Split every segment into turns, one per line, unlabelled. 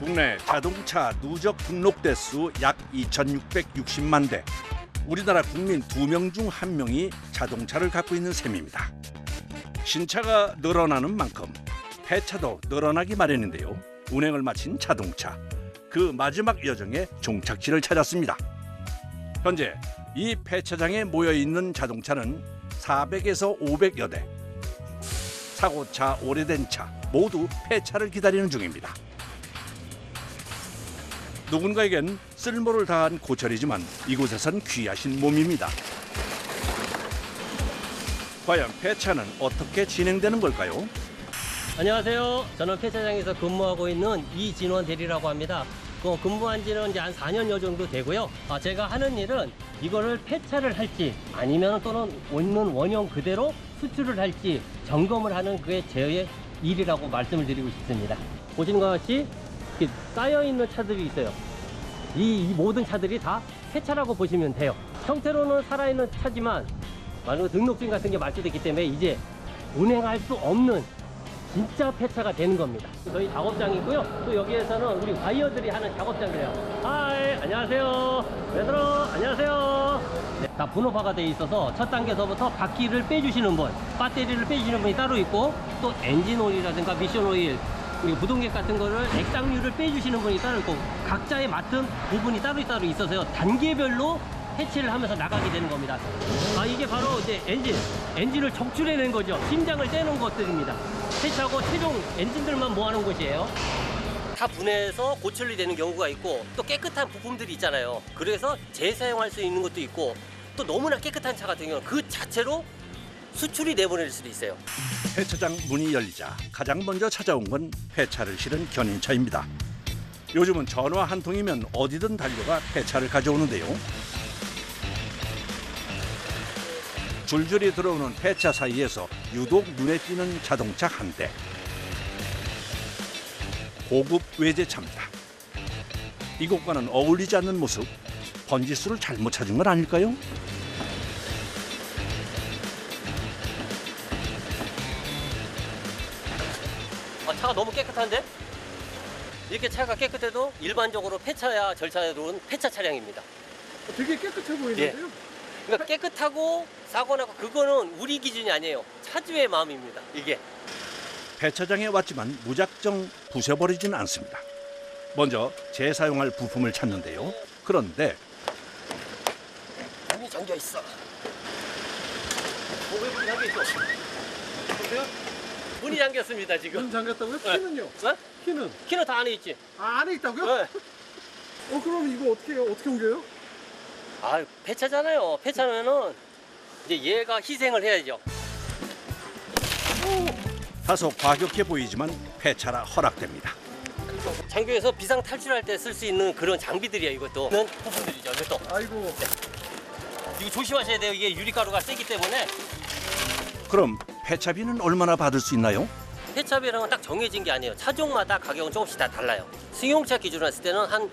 국내 자동차 누적 등록 대수 약 2,660만 대. 우리나라 국민 2명 중 1명이 자동차를 갖고 있는 셈입니다. 신차가 늘어나는 만큼 폐차도 늘어나기 마련인데요. 운행을 마친 자동차, 그 마지막 여정에 종착지를 찾았습니다. 현재 이 폐차장에 모여있는 자동차는 400에서 500여 대. 사고차, 오래된 차 모두 폐차를 기다리는 중입니다. 누군가에겐 쓸모를 다한 고철이지만 이곳에선 귀하신 몸입니다. 과연 폐차는 어떻게 진행되는 걸까요?
안녕하세요. 저는 폐차장에서 근무하고 있는 이진원 대리라고 합니다. 근무한 지는 이제 한 4년여 정도 되고요. 제가 하는 일은 이거를 폐차를 할지 아니면 또는 있는 원형 그대로 수출을 할지 점검을 하는 그게 제 일이라고 말씀을 드리고 싶습니다. 보시는 것 같이 이렇게 쌓여있는 차들이 있어요. 이 모든 차들이 다 폐차라고 보시면 돼요. 형태로는 살아있는 차지만 만약 등록증 같은 게 말소됐기 때문에 이제 운행할 수 없는 진짜 폐차가 되는 겁니다. 저희 작업장이고요. 또 여기에서는 우리 와이어들이 하는 작업장이에요. 하이, 안녕하세요. 얘들아, 안녕하세요. 네, 다 분업화가 돼 있어서 첫 단계서부터 바퀴를 빼주시는 분, 배터리를 빼주시는 분이 따로 있고, 또 엔진 오일이라든가 미션 오일, 그리고 부동액 같은 거를 액상류를 빼주시는 분이 따로 있고, 각자의 맡은 부분이 따로 있어서요. 단계별로 해체를 하면서 나가게 되는 겁니다. 이게 바로 이제 엔진을 적출해낸 거죠. 심장을 떼는 것들입니다. 해체하고 최종 엔진들만 모아놓은 곳이에요. 다 분해해서 고철이 되는 경우가 있고 또 깨끗한 부품들이 있잖아요. 그래서 재사용할 수 있는 것도 있고 또 너무나 깨끗한 차 같은 경우는 그 자체로 수출이 내보낼 수도 있어요.
폐차장 문이 열리자 가장 먼저 찾아온 건 폐차를 실은 견인차입니다. 요즘은 전화 한 통이면 어디든 달려가 폐차를 가져오는데요. 줄줄이 들어오는 폐차 사이에서 유독 눈에 띄는 자동차 한 대. 고급 외제차입니다. 이곳과는 어울리지 않는 모습, 번지수를 잘못 찾은 건 아닐까요?
차가 너무 깨끗한데? 이렇게 차가 깨끗해도 일반적으로 폐차야 절차에 들어온 폐차 차량입니다.
되게 깨끗해 보이는데요?
예. 그러니까 깨끗하고 사고 나고 그거는 우리 기준이 아니에요. 차주의 마음입니다. 이게.
폐차장에 왔지만 무작정 부숴버리지는 않습니다. 먼저 재사용할 부품을 찾는데요. 그런데
문이 잠겨 있어. 왜 문이 잠겨 있어? 보세요. 문이 잠겼습니다 지금.
문 잠겼다고요? 키는요?
어?
키는?
키는 다 안에 있지.
안에 있다고요?
네.
그럼 이거 어떻게 해요? 어떻게 옮겨요?
폐차잖아요. 폐차면은 이제 얘가 희생을 해야죠.
다소 과격해 보이지만 폐차라 허락됩니다.
장교에서 비상 탈출할 때 쓸 수 있는 그런 장비들이야 이것도. 는 부품들이죠 이것도.
아이고.
이거 조심하셔야 돼요. 이게 유리가루가 세기 때문에.
그럼 폐차비는 얼마나 받을 수 있나요?
폐차비랑은 딱 정해진 게 아니에요. 차종마다 가격은 조금씩 다 달라요. 승용차 기준으로 했을 때는 한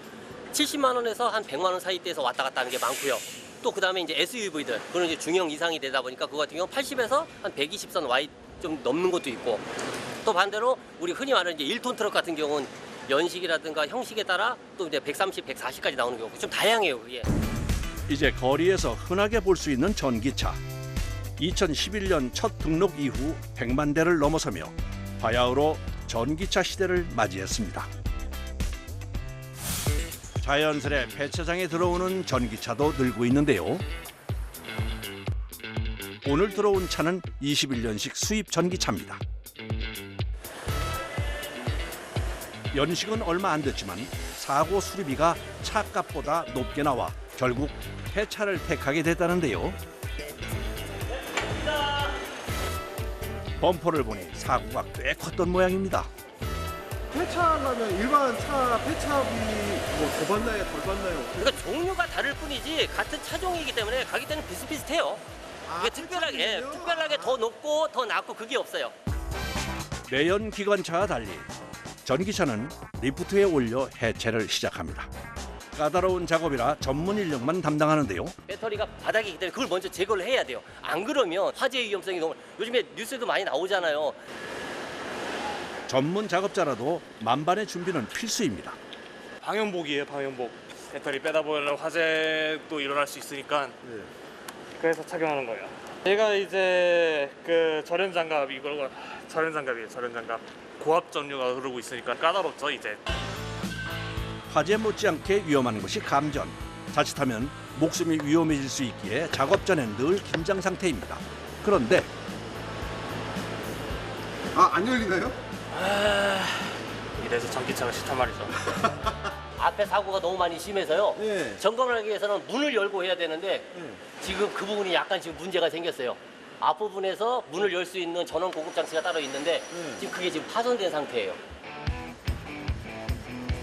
70만 원에서 한 100만 원 사이대에서 왔다 갔다 하는 게 많고요. 또 그다음에 이제 SUV들, 그런 이제 중형 이상이 되다 보니까 그거 같은 경우 80에서 한 120선 Y 좀 넘는 것도 있고, 또 반대로 우리 흔히 말하는 이제 1톤 트럭 같은 경우는 연식이라든가 형식에 따라 또 이제 130, 140까지 나오는 경우 좀 다양해요 그게.
이제 거리에서 흔하게 볼 수 있는 전기차. 2011년 첫 등록 이후 100만 대를 넘어서며 바야흐로 전기차 시대를 맞이했습니다. 자연스레 폐차장에 들어오는 전기차도 늘고 있는데요. 오늘 들어온 차는 21년식 수입 전기차입니다. 연식은 얼마 안 됐지만 사고 수리비가 차값보다 높게 나와 결국 폐차를 택하게 됐다는데요. 범퍼를 보니 사고가 꽤 컸던 모양입니다.
폐차하려면 일반 차 폐차비 뭐 더 받나요? 덜 받나요?
그러니까 종류가 다를 뿐이지 같은 차종이기 때문에 가격대는 비슷비슷해요. 이게 특별하게 더 높고 더 낮고 그게 없어요.
내연 기관차와 달리 전기차는 리프트에 올려 해체를 시작합니다. 까다로운 작업이라 전문 인력만 담당하는데요.
배터리가 바닥이기 때문에 그걸 먼저 제거를 해야 돼요. 안 그러면 화재 위험성이 너무, 요즘에 뉴스에도 많이 나오잖아요.
전문 작업자라도 만반의 준비는 필수입니다.
방염복이에요, 방염복. 배터리 빼다 보면 화재도 일어날 수 있으니까
네.
그래서 착용하는 거예요. 얘가 이제 그 절연장갑 이거 절연장갑이에요, 절연장갑. 고압 전류가 흐르고 있으니까 까다롭죠, 이제.
화재 못지않게 위험한 것이 감전. 자칫하면 목숨이 위험해질 수 있기에 작업 전엔 늘 긴장 상태입니다. 그런데
안 열리나요?
이래서 전기차가 싫단 말이죠.
앞에 사고가 너무 많이 심해서요.
네.
점검을 하기 위해서는 문을 열고 해야 되는데
네.
지금 그 부분이 약간 지금 문제가 생겼어요. 앞부분에서 문을 열 수 있는 전원 공급 장치가 따로 있는데 지금 그게 지금 파손된 상태예요.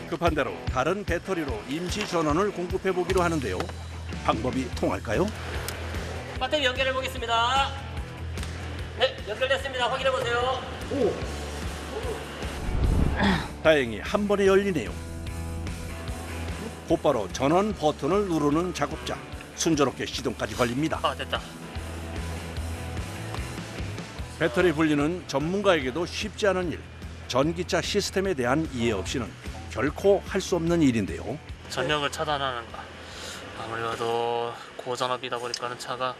급한 대로 다른 배터리로 임시 전원을 공급해 보기로 하는데요. 방법이 통할까요?
배터리 연결해 보겠습니다. 네, 연결됐습니다. 확인해 보세요.
다행히 한 번에 열리네요. 곧바로 전원 버튼을 누르는 작업자. 순조롭게 시동까지 걸립니다.
아, 됐다.
배터리 분리는 전문가에게도 쉽지 않은 일. 전기차 시스템에 대한 이해 없이는 결코 할 수 없는 일인데요.
전력을 차단하는 거. 아무래도 고전압이다 보니까는 차가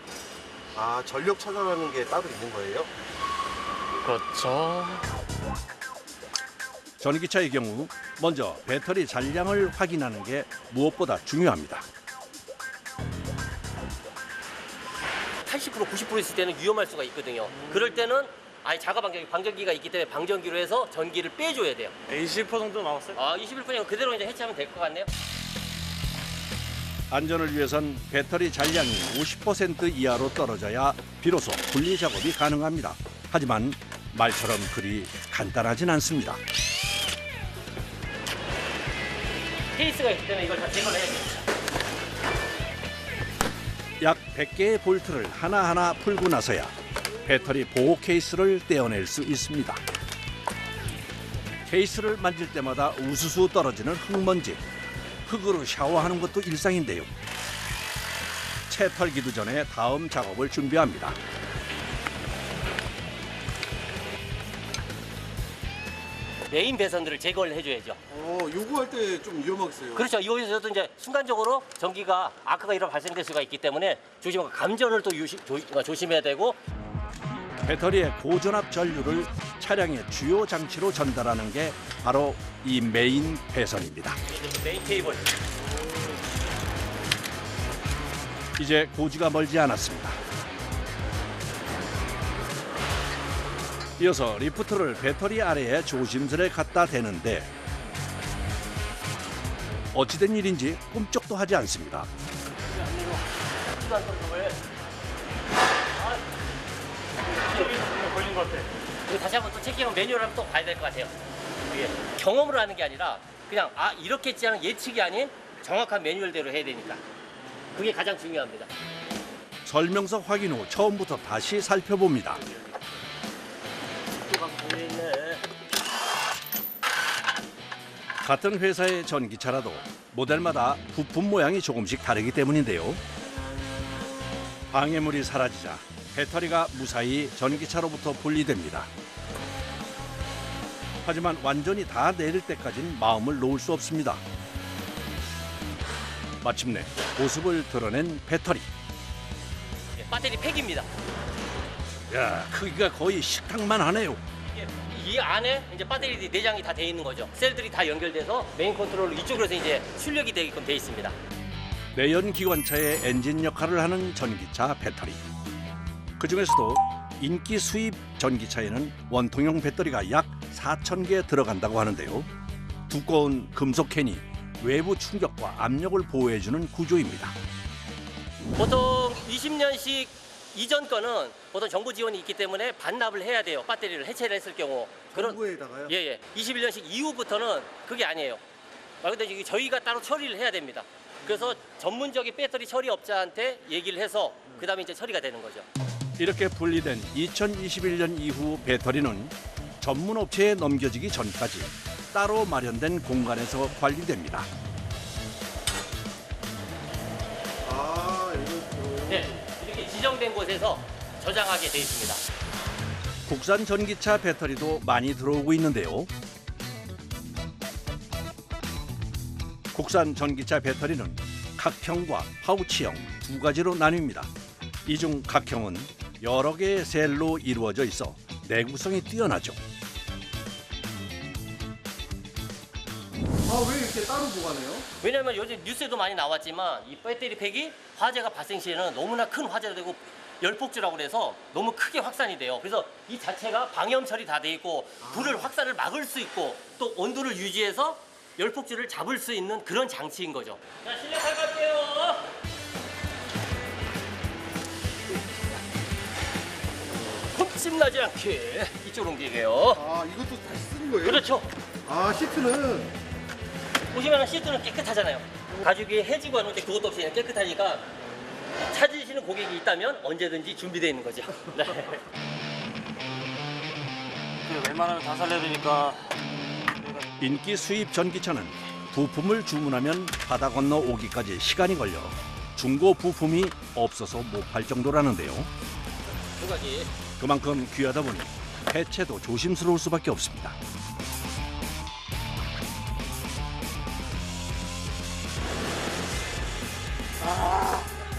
전력 차단하는 게 따로 있는 거예요?
그렇죠.
전기차의 경우 먼저 배터리 잔량을 확인하는 게 무엇보다 중요합니다.
80% 90% 있을 때는 위험할 수가 있거든요. 그럴 때는 아예 자가 방전기가 있기 때문에 방전기로 해서 전기를 빼줘야 돼요.
20% 정도 나왔어요?
21%면 그대로 이제 해체하면 될 것 같네요.
안전을 위해선 배터리 잔량이 50% 이하로 떨어져야 비로소 분리 작업이 가능합니다. 하지만 말처럼 그리 간단하진 않습니다.
케이스가 있기 때문에 이걸 다 제거를 해야 돼요.
약 100개의 볼트를 하나하나 풀고 나서야 배터리 보호 케이스를 떼어낼 수 있습니다. 케이스를 만질 때마다 우수수 떨어지는 흙먼지. 흙으로 샤워하는 것도 일상인데요. 채 털기도 전에 다음 작업을 준비합니다.
메인 배선들을 제거를 해줘야죠.
요거 할 때 좀 위험하겠어요.
그렇죠. 이거에서도 이제 순간적으로 전기가 아크가 이런 발생될 수가 있기 때문에 조심하고 감전을 또 조심해야 되고.
배터리의 고전압 전류를 차량의 주요 장치로 전달하는 게 바로 이 메인 배선입니다.
메인 케이블.
이제 고지가 멀지 않았습니다. 이어서 리프트를 배터리 아래에 조심스레 갖다 대는데 어찌된 일인지 꿈쩍도 하지 않습니다.
걸린 것 같아.
이거 다시 한번 또 체킹하면 매뉴얼을 한번 또 봐야 될 것 같아요. 이게 경험으로 하는 게 아니라 그냥 이렇게 했지 않은 예측이 아닌 정확한 매뉴얼대로 해야 되니까 그게 가장 중요합니다.
설명서 확인 후 처음부터 다시 살펴봅니다. 같은 회사의 전기차라도 모델마다 부품 모양이 조금씩 다르기 때문인데요. 방해물이 사라지자 배터리가 무사히 전기차로부터 분리됩니다. 하지만 완전히 다 내릴 때까지는 마음을 놓을 수 없습니다. 마침내 모습을 드러낸 배터리.
배터리 팩입니다.
야, 크기가 거의 식탁만 하네요.
이 안에 이제 배터리 내장이 다 돼 있는 거죠. 셀들이 다 연결돼서 메인 컨트롤로 이쪽으로 해서 이제 출력이 되게끔 돼 있습니다.
내연 기관차의 엔진 역할을 하는 전기차 배터리. 그중에서도 인기 수입 전기차에는 원통형 배터리가 약 4,000개 들어간다고 하는데요. 두꺼운 금속 캔이 외부 충격과 압력을 보호해주는 구조입니다.
보통 20년씩 이전 거는 보통 정부 지원이 있기 때문에 반납을 해야 돼요. 배터리를 해체를 했을 경우.
정부에다가요?
예. 21년씩 이후부터는 그게 아니에요. 근데 이게 저희가 따로 처리를 해야 됩니다. 그래서 전문적인 배터리 처리업자한테 얘기를 해서 그다음에 이제 처리가 되는 거죠.
이렇게 분리된 2021년 이후 배터리는 전문 업체에 넘겨지기 전까지 따로 마련된 공간에서 관리됩니다.
네, 이렇게 지정된 곳에서 저장하게 돼 있습니다.
국산 전기차 배터리도 많이 들어오고 있는데요. 국산 전기차 배터리는 각형과 파우치형 두 가지로 나뉩니다. 이 중 각형은 여러 개의 셀로 이루어져 있어 내구성이 뛰어나죠.
아, 왜 이렇게 따로 보관해요?
왜냐면 요즘 뉴스에도 많이 나왔지만 이 배터리 팩이 화재가 발생 시에는 너무나 큰 화재가 되고 열폭주라고 그래서 너무 크게 확산이 돼요. 그래서 이 자체가 방염 처리 다 돼 있고 불을 확산을 막을 수 있고 또 온도를 유지해서 열폭주를 잡을 수 있는 그런 장치인 거죠. 자, 실내 탈갈게요. 흠집나지 않게 이쪽으로 옮기게요.
아, 이것도 다시 쓰는 거예요?
그렇죠.
아, 시트는
보시면 시트는 깨끗하잖아요. 가죽이 해지고 하는데 그것도 없이 그냥 깨끗하니까 찾으시는 고객이 있다면 언제든지 준비되어 있는 거죠. 네.
웬만하면 다 살려야 되니까.
인기 수입 전기차는 부품을 주문하면 바다 건너 오기까지 시간이 걸려 중고 부품이 없어서 못 팔 정도라는데요.
두 가지.
그만큼 귀하다 보니 폐체도 조심스러울 수밖에 없습니다.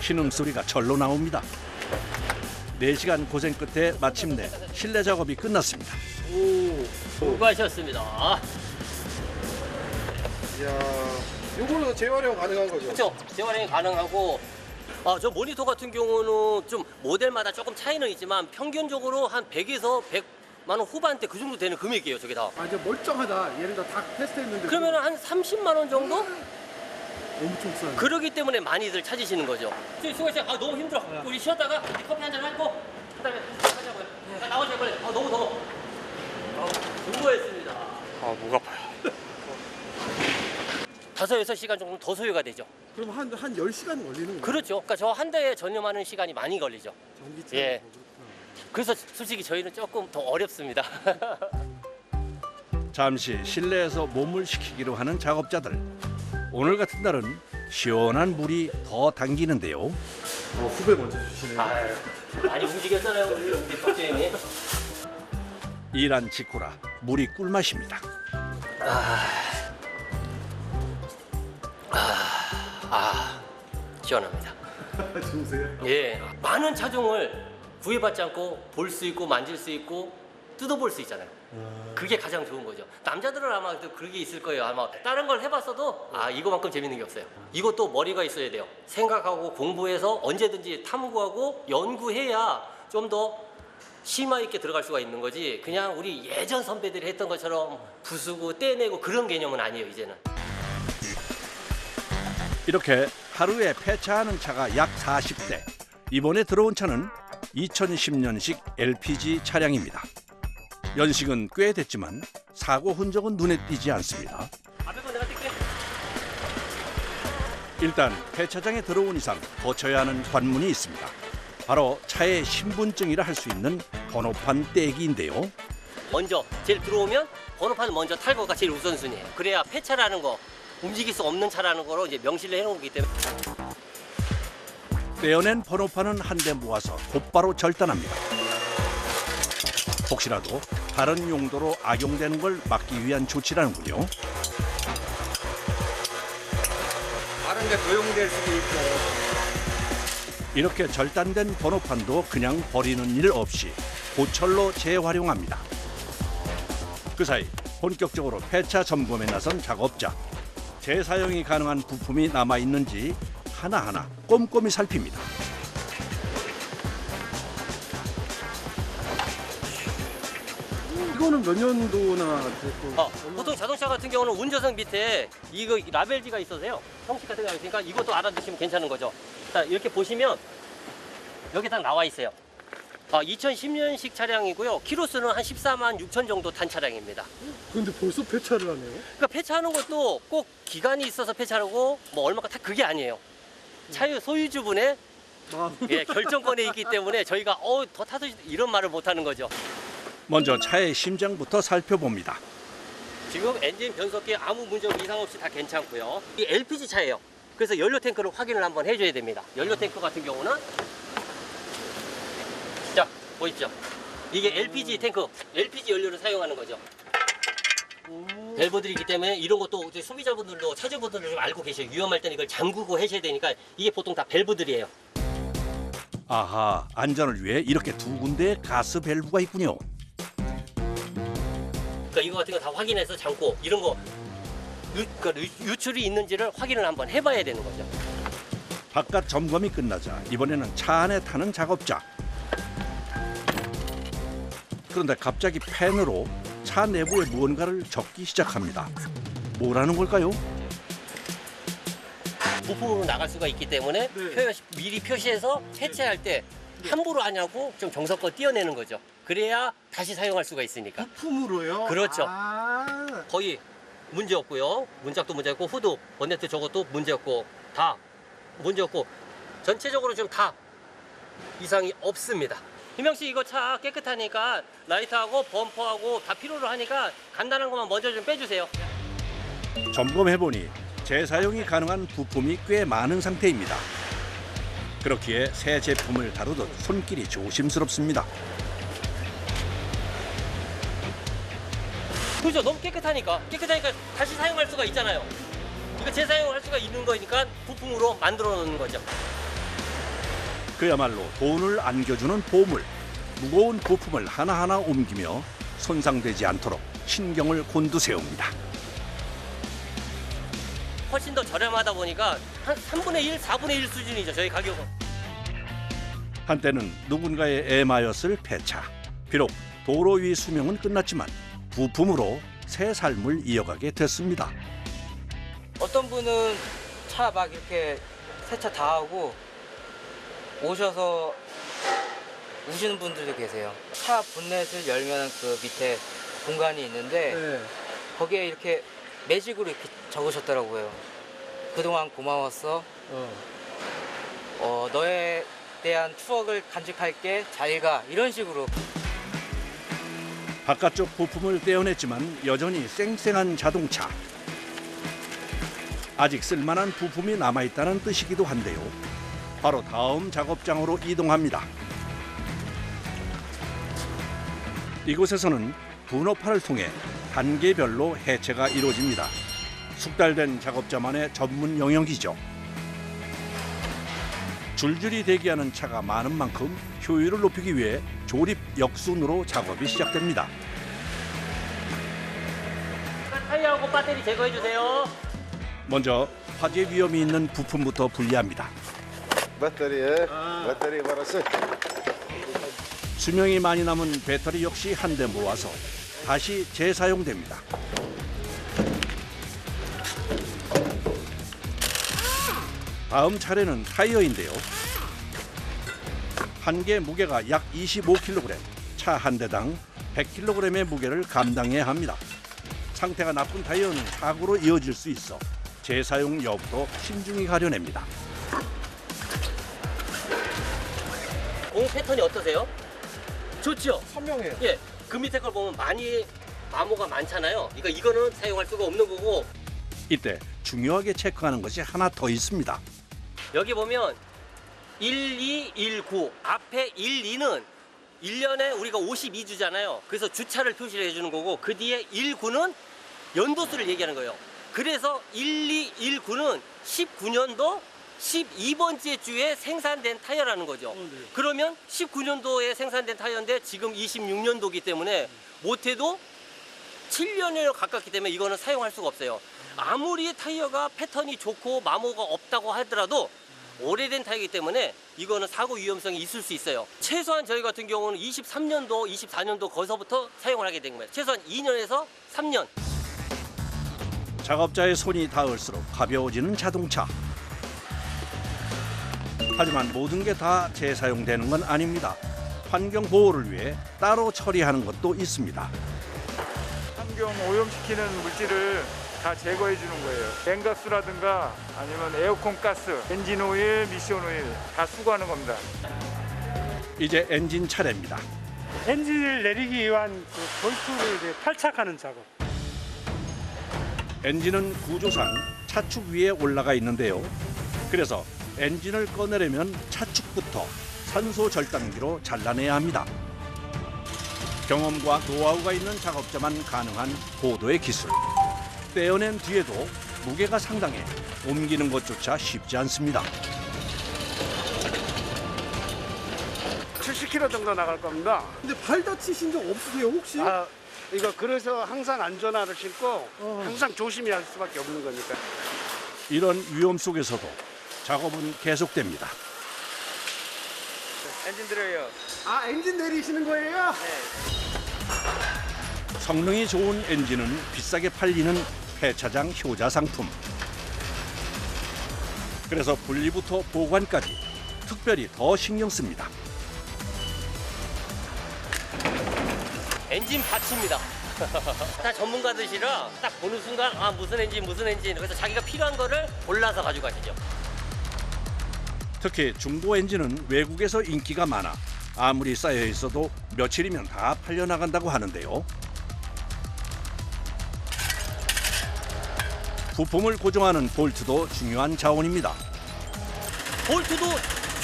신음소리가 절로 나옵니다. 4시간 고생 끝에 마침내 실내 작업이 끝났습니다.
수고하셨습니다.
이야, 요거는 재활용 가능한 거죠?
그렇죠. 재활용이 가능하고 저 모니터 같은 경우는 좀 모델마다 조금 차이는 있지만 평균적으로 한 100에서 100만 원 후반대 그 정도 되는 금액이에요, 저게 다.
아, 이제 멀쩡하다. 얘를 다 테스트했는데.
그러면 한 30만 원 정도?
엄청 싸요.
그러기 때문에 많이들 찾으시는 거죠. 수고했어요. 너무 힘들어. 우리 쉬었다가 커피 한잔 하고 그다음에 하자고요. 나오세요, 빨리. 너무 더워. 수고했습니다.
목 아파요.
5-6시간 정도 더 소요가 되죠.
그럼 한 10시간 걸리는 거예요?
그렇죠. 그러니까 저 한 대에 전념하는 시간이 많이 걸리죠.
전기차.
예. 그래서 솔직히 저희는 조금 더 어렵습니다.
잠시 실내에서 몸을 식히기로 하는 작업자들. 오늘 같은 날은 시원한 물이 더 당기는데요.
후배 먼저 주시네요.
아유, 많이 움직였잖아요, 우리 박재현이.
일한 직후라 물이 꿀맛입니다.
시원합니다.
좋으세요?
예, 많은 차종을 구애받지 않고 볼 수 있고 만질 수 있고 뜯어볼 수 있잖아요. 그게 가장 좋은 거죠. 남자들은 아마 또 그게 있을 거예요. 아마 다른 걸 해봤어도 이거만큼 재밌는 게 없어요. 이것도 머리가 있어야 돼요. 생각하고 공부해서 언제든지 탐구하고 연구해야 좀 더 심화 있게 들어갈 수가 있는 거지. 그냥 우리 예전 선배들이 했던 것처럼 부수고 떼내고 그런 개념은 아니에요, 이제는.
이렇게 하루에 폐차하는 차가 약 40대. 이번에 들어온 차는 2010년식 LPG 차량입니다. 연식은 꽤 됐지만 사고 흔적은 눈에 띄지 않습니다.
앞에 거 내가 뛸게.
일단 폐차장에 들어온 이상 거쳐야 하는 관문이 있습니다. 바로 차의 신분증이라 할 수 있는 번호판 떼기인데요.
먼저 제일 들어오면 번호판을 먼저 탈거가 제일 우선순위예요. 그래야 폐차라는 거, 움직일 수 없는 차라는 거로 이제 명시를 해놓기 때문에.
떼어낸 번호판은 한데 모아서 곧바로 절단합니다. 혹시라도 다른 용도로 악용되는 걸 막기 위한 조치라는군요.
다른 데 도용될 수도 있고.
이렇게 절단된 번호판도 그냥 버리는 일 없이 고철로 재활용합니다. 그 사이 본격적으로 폐차 점검에 나선 작업자. 재사용이 가능한 부품이 남아있는지 하나하나 꼼꼼히 살핍니다.
이거는 몇 년도나 됐고?
보통 자동차 같은 경우는 운전석 밑에 이거 라벨지가 있어서요. 형식 같은 거 있으니까 이것도 알아두시면 괜찮은 거죠. 자, 이렇게 보시면 여기 딱 나와 있어요. 2010년식 차량이고요. 키로수는 한 14만 6천 정도 탄 차량입니다.
근데 벌써 폐차를 하네요?
그러니까 폐차하는 것도 꼭 기간이 있어서 폐차하고 뭐 얼마가 다 그게 아니에요. 차유 소유주분의 결정권에 있기 때문에 저희가 더 타서 이런 말을 못 하는 거죠.
먼저 차의 심장부터 살펴봅니다.
지금 엔진 변속기 아무 문제 이상 없이 다 괜찮고요. 이 LPG 차예요. 그래서 연료 탱크를 확인을 한번 해줘야 됩니다. 연료 탱크 같은 경우는 자 보이시죠? 이게 LPG 탱크, LPG 연료를 사용하는 거죠. 밸브들이기 때문에 이런 것도 이제 소비자분들도 차주분들도 좀 알고 계셔요. 위험할 때는 이걸 잠그고 하셔야 되니까 이게 보통 다 밸브들이에요.
아하, 안전을 위해 이렇게 두 군데의 가스 밸브가 있군요.
그러니까 이거 같은 거 다 확인해서 잠고 이런 거 유출이 있는지를 확인을 한번 해봐야 되는 거죠.
바깥 점검이 끝나자 이번에는 차 안에 타는 작업자. 그런데 갑자기 펜으로 차 내부에 무언가를 적기 시작합니다. 뭐라는 걸까요?
부품으로 나갈 수가 있기 때문에 미리 표시해서 해체할 때 함부로 하냐고 좀 정성껏 띄어내는 거죠. 그래야 다시 사용할 수가 있으니까.
부품으로요?
그렇죠.
아.
거의 문제 없고요. 문짝도 문제 없고 후드, 번네트 저것도 문제 없고 다 문제 없고 전체적으로 좀 다 이상이 없습니다. 희명 씨 이거 차 깨끗하니까 라이트하고 범퍼하고 다 필요로 하니까 간단한 것만 먼저 좀 빼주세요.
점검해보니 재사용이 가능한 부품이 꽤 많은 상태입니다. 그렇기에 새 제품을 다루듯 손길이 조심스럽습니다.
그죠? 너무 깨끗하니까 다시 사용할 수가 있잖아요. 이거 재사용할 수가 있는 거니까 부품으로 만들어 놓는 거죠.
그야말로 돈을 안겨주는 보물. 무거운 부품을 하나하나 옮기며 손상되지 않도록 신경을 곤두세웁니다.
훨씬 더 저렴하다 보니까 한 3분의 1, 4분의 1 수준이죠. 저희 가격은.
한때는 누군가의 애마였을 폐차. 비록 도로 위 수명은 끝났지만 부품으로 새 삶을 이어가게 됐습니다.
어떤 분은 차 막 이렇게 세차 다 하고 오셔서 우시는 분들도 계세요. 차 본넷을 열면 그 밑에 공간이 있는데
네.
거기에 이렇게 매직으로 이렇게 적으셨더라고요. 그동안 고마웠어. 너에 대한 추억을 간직할게. 잘 가. 이런 식으로.
바깥쪽 부품을 떼어냈지만 여전히 쌩쌩한 자동차. 아직 쓸만한 부품이 남아있다는 뜻이기도 한데요. 바로 다음 작업장으로 이동합니다. 이곳에서는 분업화를 통해 단계별로 해체가 이루어집니다. 숙달된 작업자만의 전문 영역이죠. 줄줄이 대기하는 차가 많은 만큼 효율을 높이기 위해 조립 역순으로 작업이 시작됩니다.
타이어하고 배터리 제거해 주세요.
먼저 화재 위험이 있는 부품부터 분리합니다.
배터리 걸었어.
수명이 많이 남은 배터리 역시 한데 모아서 다시 재사용됩니다. 다음 차례는 타이어인데요. 한 개 무게가 약 25kg, 차 한 대당 100kg의 무게를 감당해야 합니다. 상태가 나쁜 타이어는 사고로 이어질 수 있어 재사용 여부도 신중히 가려냅니다.
공 패턴이 어떠세요? 좋죠?
선명해요.
예, 그 밑에 걸 보면 많이 마모가 많잖아요. 그러니까 이거는 사용할 수가 없는 거고
이때 중요하게 체크하는 것이 하나 더 있습니다.
여기 보면 1219 앞에 12는 1년에 우리가 52주잖아요. 그래서 주차를 표시를 해주는 거고 그 뒤에 19는 연도수를 얘기하는 거예요. 그래서 1219는 19년도 12번째 주에 생산된 타이어라는 거죠. 그러면 19년도에 생산된 타이어인데 지금 26년도이기 때문에 못해도 7년에 가깝기 때문에 이거는 사용할 수가 없어요. 아무리 타이어가 패턴이 좋고 마모가 없다고 하더라도 오래된 타이어이기 때문에 이거는 사고 위험성이 있을 수 있어요. 최소한 저희 같은 경우는 23년도, 24년도 거기서부터 사용을 하게 된 거예요. 최소한 2년에서 3년.
작업자의 손이 닿을수록 가벼워지는 자동차. 하지만 모든 게 다 재사용되는 건 아닙니다. 환경 보호를 위해 따로 처리하는 것도 있습니다.
환경 오염시키는 물질을 다 제거해 주는 거예요. 냉각수라든가 아니면 에어컨 가스, 엔진 오일, 미션 오일 다 수거하는 겁니다.
이제 엔진 차례입니다.
엔진을 내리기 위한 그 볼트를 이제 탈착하는 작업.
엔진은 구조상 차축 위에 올라가 있는데요. 그래서 엔진을 꺼내려면 차축부터 산소 절단기로 잘라내야 합니다. 경험과 노하우가 있는 작업자만 가능한 고도의 기술. 떼어낸 뒤에도 무게가 상당해 옮기는 것조차 쉽지 않습니다.
70km 정도 나갈 겁니다.
근데 발 다치신 적 없으세요 혹시?
이거 그래서 항상 안전화를 신고 항상 조심히 할 수밖에 없는 거니까.
이런 위험 속에서도 작업은 계속됩니다.
엔진 들어요.
아 엔진 내리시는 거예요?
성능이 좋은 엔진은 비싸게 팔리는 폐차장 효자 상품. 그래서 분리부터 보관까지 특별히 더 신경 씁니다.
엔진 받칩니다. 다 전문가들이라 딱 보는 순간 아 무슨 엔진 그래서 자기가 필요한 거를 골라서 가져가시죠.
특히 중고 엔진은 외국에서 인기가 많아 아무리 쌓여 있어도 며칠이면 다 팔려나간다고 하는데요. 부품을 고정하는 볼트도 중요한 자원입니다.
볼트도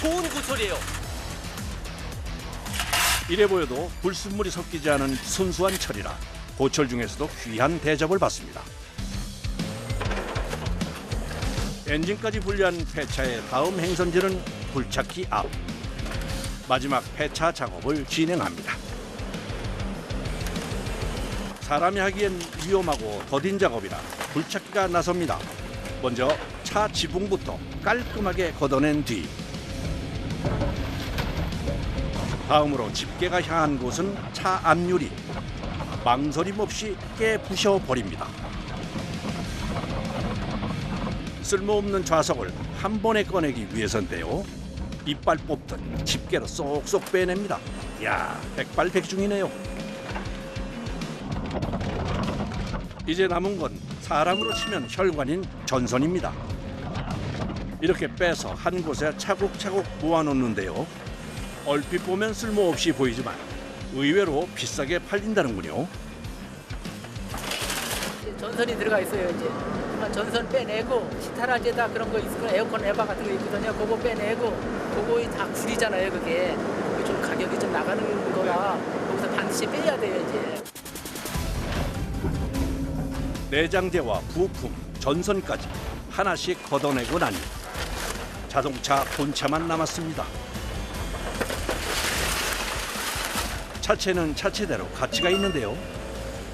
좋은 고철이에요.
이래 보여도 불순물이 섞이지 않은 순수한 철이라 고철 중에서도 귀한 대접을 받습니다. 엔진까지 분리한 폐차의 다음 행선지는 불착기 앞. 마지막 폐차 작업을 진행합니다. 사람이 하기엔 위험하고 더딘 작업이라 불착기가 나섭니다. 먼저 차 지붕부터 깔끔하게 걷어낸 뒤 다음으로 집게가 향한 곳은 차 앞유리. 망설임 없이 깨부셔버립니다. 쓸모없는 좌석을 한 번에 꺼내기 위해서인데요. 이빨 뽑듯 집게로 쏙쏙 빼냅니다. 이야, 백발백중이네요. 이제 남은 건 사람으로 치면 혈관인 전선입니다. 이렇게 빼서 한 곳에 차곡차곡 모아놓는데요. 얼핏 보면 쓸모없이 보이지만 의외로 비싸게 팔린다는군요.
전선이 들어가 있어요. 이제 전선 빼내고 시타라제다 그런 거 있고 에어컨 에바 같은 거 있거든요. 그거 빼내고 그거 다 줄이잖아요. 그게 좀 가격이 좀 나가는 거라 거기서 반드시 빼야 돼요. 이제
내장재와 부품, 전선까지 하나씩 걷어내고 나니 자동차 본체만 남았습니다. 차체는 차체대로 가치가 있는데요.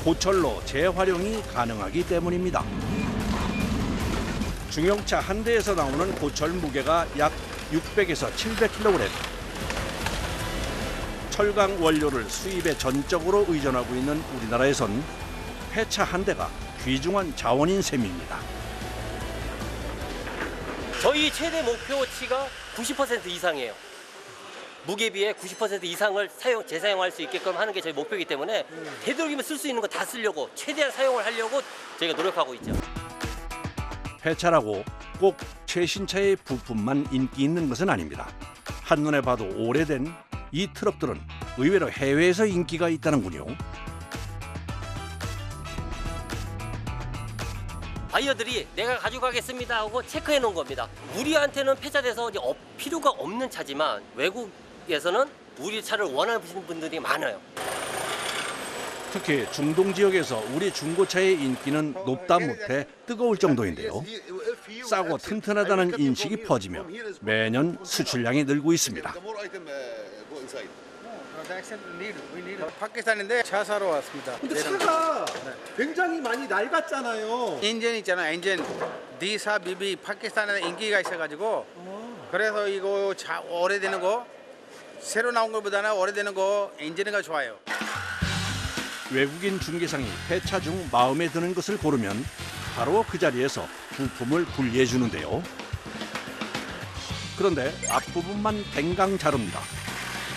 고철로 재활용이 가능하기 때문입니다. 중형차 한 대에서 나오는 고철 무게가 약 600에서 700kg. 철강 원료를 수입에 전적으로 의존하고 있는 우리나라에선 폐차 한 대가 귀중한 자원인 셈입니다.
저희 최대 목표치가 90% 이상이에요. 무게비의 90% 이상을 재사용할 수 있게끔 하는 게 저희 목표이기 때문에 되도록이면 쓸 수 있는 거 다 쓰려고 최대한 사용을 하려고 저희가 노력하고 있죠.
폐차라고 꼭 최신차의 부품만 인기 있는 것은 아닙니다. 한눈에 봐도 오래된 이 트럭들은 의외로 해외에서 인기가 있다는군요.
바이어들이 내가 가져가겠습니다 하고 체크해 놓은 겁니다. 우리한테는 폐차돼서 이제 필요가 없는 차지만 외국에서는 우리 차를 원하시는 분들이 많아요.
특히 중동 지역에서 우리 중고차의 인기는 높다 못해 뜨거울 정도인데요. 싸고 튼튼하다는 인식이 퍼지며 매년 수출량이 늘고 있습니다.
파키스탄인데 차 사러 왔습니다.
근데 차가 굉장히 많이 낡았잖아요.
엔진 있잖아, 엔진 D4BB 파키스탄에 인기가 있어가지고 그래서 이거 차 오래되는 거 새로 나온 것보다는 오래되는 거 엔진이 좋아요.
외국인 중개상이 폐차 중 마음에 드는 것을 고르면 바로 그 자리에서 부품을 분리해 주는데요. 그런데 앞부분만 댕강 자릅니다.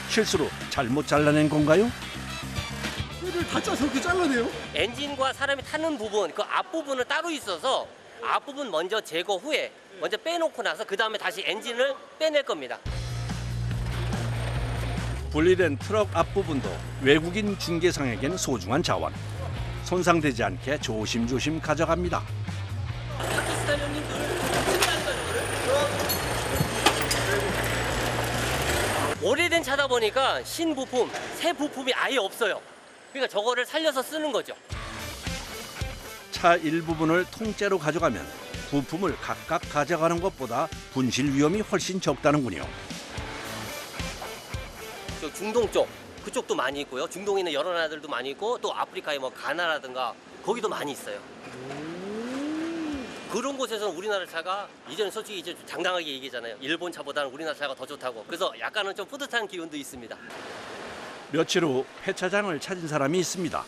실수로 잘못 잘라낸 건가요?
뼈를 다 짜서 이렇게 잘라내요?
엔진과 사람이 타는 부분, 그 앞부분은 따로 있어서 앞부분 먼저 제거 후에 먼저 빼놓고 나서 그 다음에 다시 엔진을 빼낼 겁니다.
분리된 트럭 앞부분도 외국인 중개상에겐 소중한 자원. 손상되지 않게 조심조심 가져갑니다.
파키스탄 형님들 오래된 차다 보니까 신부품, 새 부품이 아예 없어요. 그러니까 저거를 살려서 쓰는 거죠.
차 일부분을 통째로 가져가면 부품을 각각 가져가는 것보다 분실 위험이 훨씬 적다는군요.
저 중동 쪽 그쪽도 많이 있고요. 중동에 있는 여러 나라들도 많이 있고 또 아프리카의 뭐 가나라든가 거기도 많이 있어요. 그런 곳에서는 우리나라 차가 이제는 솔직히 이제 당당하게 얘기잖아요. 일본 차보다는 우리나라 차가 더 좋다고. 그래서 약간은 좀 뿌듯한 기운도 있습니다.
며칠 후 폐차장을 찾은 사람이 있습니다.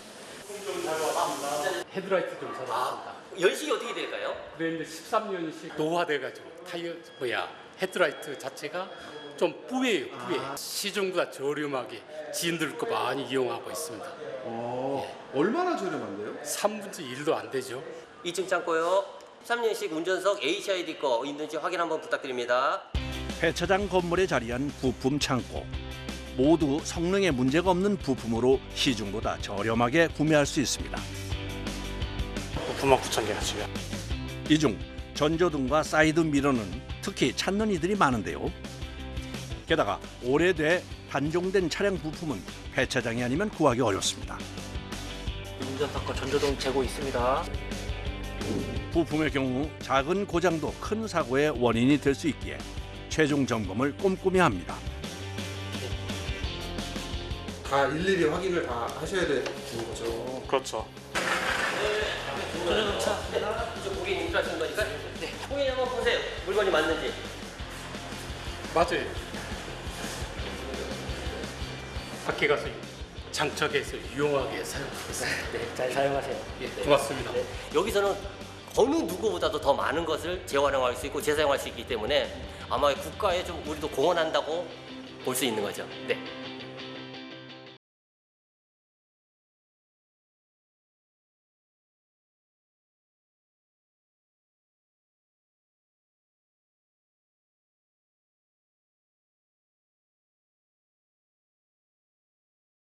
헤드라이트 좀 사봤습니다.
연식이 어떻게 될까요?
그런데 13년씩 노화돼가지고 헤드라이트 자체가 좀 뿌예요, 뿌예. 시중보다 저렴하게 지인들 거 많이 이용하고 있습니다.
얼마나 저렴한데요?
3분의 1도 안 되죠.
2층 창고요. 13년식 운전석 HID 거 있는지 확인 한번 부탁드립니다.
폐차장 건물에 자리한 부품 창고. 모두 성능에 문제가 없는 부품으로 시중보다 저렴하게 구매할 수 있습니다.
99,000개나 지금.
이 중 전조등과 사이드 미러는 특히 찾는 이들이 많은데요. 게다가 오래돼 단종된 차량 부품은 폐차장이 아니면 구하기 어렵습니다.
운전석과 전조등 재고 있습니다.
부품의 경우 작은 고장도 큰 사고의 원인이 될 수 있기에 최종 점검을 꼼꼼히 합니다.
다 일일이 확인을 다 하셔야 되는 거죠.
그렇죠.
전조등 차. 이쪽 고객님 입수하신 거니까. 네. 고객님 한번 보세요. 물건이 맞는지.
맞아요. 밖에 가서 장착해서 유용하게 사용하겠습니다.
네, 잘 사용하세요.
예, 고맙습니다.
네. 여기서는 어느 누구보다도 더 많은 것을 재활용할 수 있고 재사용할 수 있기 때문에 아마 국가에 좀 우리도 공헌한다고 볼 수 있는 거죠. 네.